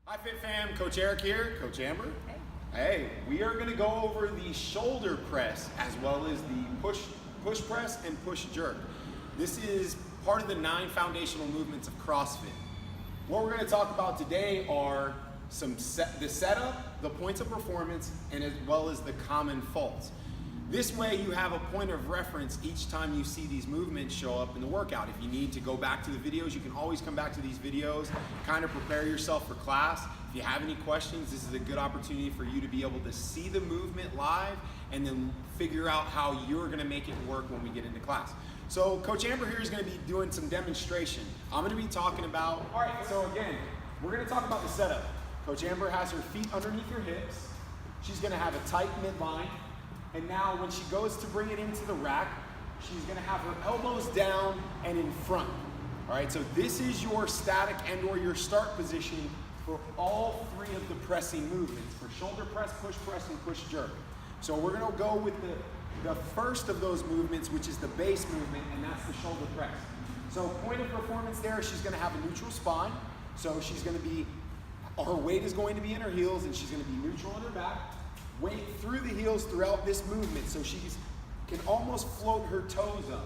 Hi Fit Fam, Coach Eric here, Coach Amber. Hey, we are going to go over the shoulder press as well as the push press and push jerk. This is part of the 9 foundational movements of CrossFit. What we're going to talk about today are the setup, the points of performance, and as well as the common faults. This way you have a point of reference each time you see these movements show up in the workout. If you need to go back to the videos, you can always come back to these videos, kind of prepare yourself for class. If you have any questions, this is a good opportunity for you to be able to see the movement live and then figure out how you're gonna make it work when we get into class. So Coach Amber here is gonna be doing some demonstration. I'm gonna be talking about, all right, so again, we're gonna talk about the setup. Coach Amber has her feet underneath her hips. She's gonna have a tight midline. And now when she goes to bring it into the rack, she's gonna have her elbows down and in front. All right, so this is your static and or your start position for all 3 of the pressing movements, for shoulder press, and push jerk. So we're gonna go with the first of those movements, which is the base movement, and that's the shoulder press. So point of performance there, she's gonna have a neutral spine. So she's gonna be, her weight is going to be in her heels and she's gonna be neutral on her back. Weight through the heels throughout this movement so she can almost float her toes up.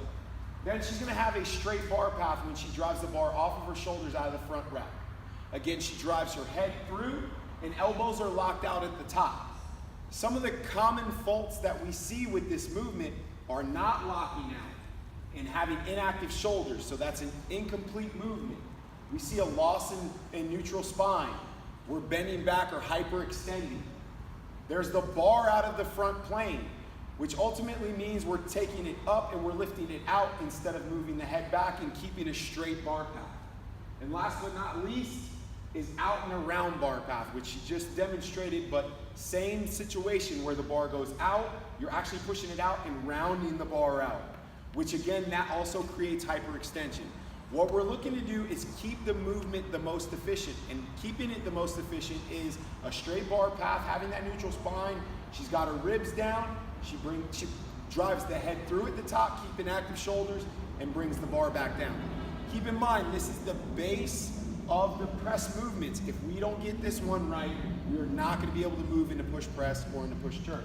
Then she's gonna have a straight bar path when she drives the bar off of her shoulders out of the front rack. Again, she drives her head through and elbows are locked out at the top. Some of the common faults that we see with this movement are not locking out and having inactive shoulders, so that's an incomplete movement. We see a loss in neutral spine. We're bending back or hyperextending. There's the bar out of the front plane, which ultimately means we're taking it up and we're lifting it out instead of moving the head back and keeping a straight bar path. And last but not least is out and around bar path, which she just demonstrated, but same situation where the bar goes out, you're actually pushing it out and rounding the bar out, which again, that also creates hyperextension. What we're looking to do is keep the movement the most efficient, and keeping it the most efficient is a straight bar path, having that neutral spine. She's got her ribs down. She drives the head through at the top, keeping active shoulders, and brings the bar back down. Keep in mind, this is the base of the press movements. If we don't get this one right, we are not going to be able to move into push press or into push jerk.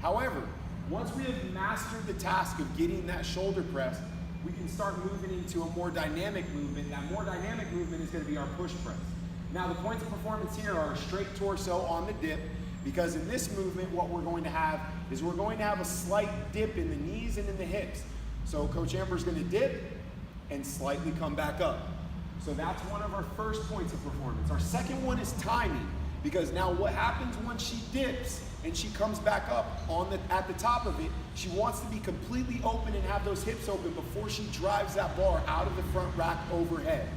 However, once we have mastered the task of getting that shoulder press, we can start moving into a more dynamic movement. That more dynamic movement is going to be our push press. Now the points of performance here are a straight torso on the dip, because in this movement what we're going to have is we're going to have a slight dip in the knees and in the hips. So Coach Amber's going to dip and slightly come back up. So that's one of our first points of performance. Our second one is timing, because now what happens when she dips and she comes back up at the top of it, she wants to be completely open and have those hips open before she drives that bar out of the front rack overhead.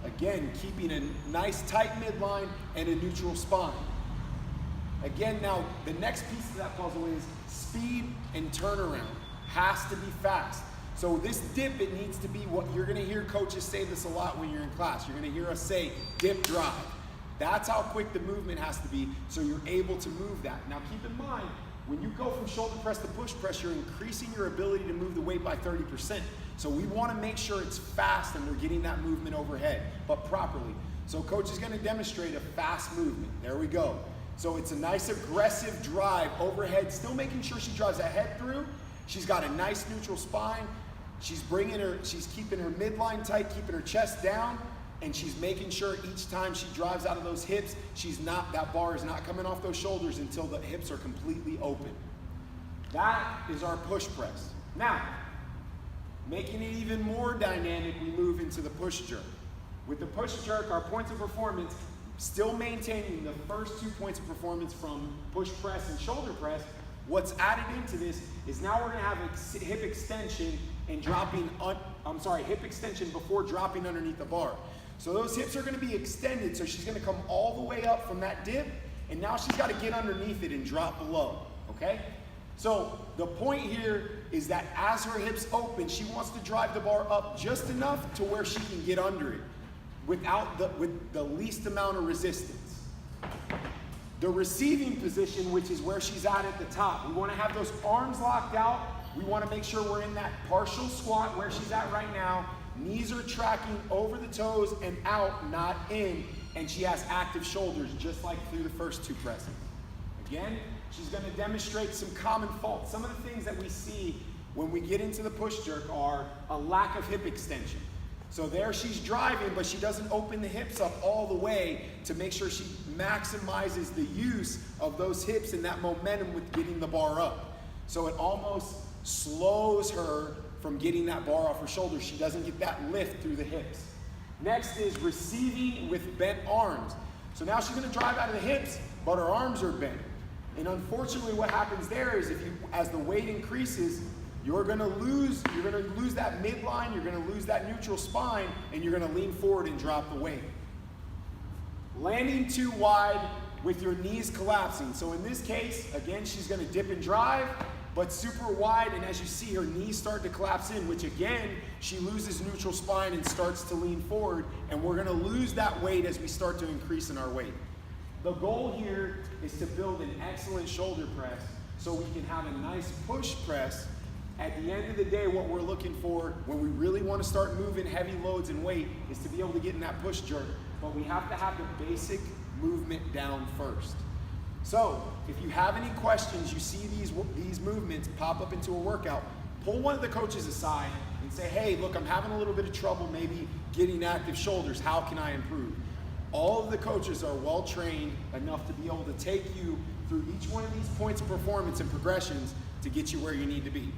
Again, keeping a nice tight midline and a neutral spine. Again, now the next piece of that puzzle is speed and turnaround. Has to be fast. So this dip, it needs to be what you're gonna hear coaches say this a lot when you're in class. You're gonna hear us say dip drive. That's how quick the movement has to be, so you're able to move that. Now keep in mind, when you go from shoulder press to push press, you're increasing your ability to move the weight by 30%. So we wanna make sure it's fast and we're getting that movement overhead, but properly. So coach is gonna demonstrate a fast movement. There we go. So it's a nice aggressive drive overhead, still making sure she drives that head through. She's got a nice neutral spine. She's keeping her midline tight, keeping her chest down, and she's making sure each time she drives out of those hips, that bar is not coming off those shoulders until the hips are completely open. That is our push press. Now, making it even more dynamic, we move into the push jerk. With the push jerk, our points of performance, still maintaining the first 2 points of performance from push press and shoulder press, what's added into this is now we're gonna have a hip extension and hip extension before dropping underneath the bar. So those hips are gonna be extended, so she's gonna come all the way up from that dip, and now she's gotta get underneath it and drop below, okay? So the point here is that as her hips open, she wants to drive the bar up just enough to where she can get under it with the least amount of resistance. The receiving position, which is where she's at the top, we wanna have those arms locked out. We wanna make sure we're in that partial squat where she's at right now. Knees are tracking over the toes and out, not in. and she has active shoulders just like through the first 2 presses. Again, she's going to demonstrate some common faults. Some of the things that we see when we get into the push jerk are a lack of hip extension. So there she's driving, but she doesn't open the hips up all the way to make sure she maximizes the use of those hips and that momentum with getting the bar up. So it almost slows her from getting that bar off her shoulders. She doesn't get that lift through the hips. Next is receiving with bent arms. So now she's going to drive out of the hips, but her arms are bent. And unfortunately what happens there is as the weight increases, you're going to lose that midline, you're going to lose that neutral spine, and you're going to lean forward and drop the weight. Landing too wide with your knees collapsing. So in this case, again, she's going to dip and drive, but super wide, and as you see, her knees start to collapse in, which again, she loses neutral spine and starts to lean forward, and we're going to lose that weight as we start to increase in our weight. The goal here is to build an excellent shoulder press so we can have a nice push press. At the end of the day, what we're looking for when we really want to start moving heavy loads and weight is to be able to get in that push jerk, but we have to have the basic movement down first. So if you have any questions, you see these movements pop up into a workout, pull one of the coaches aside and say, hey, look, I'm having a little bit of trouble maybe getting active shoulders. How can I improve? All of the coaches are well trained enough to be able to take you through each one of these points of performance and progressions to get you where you need to be.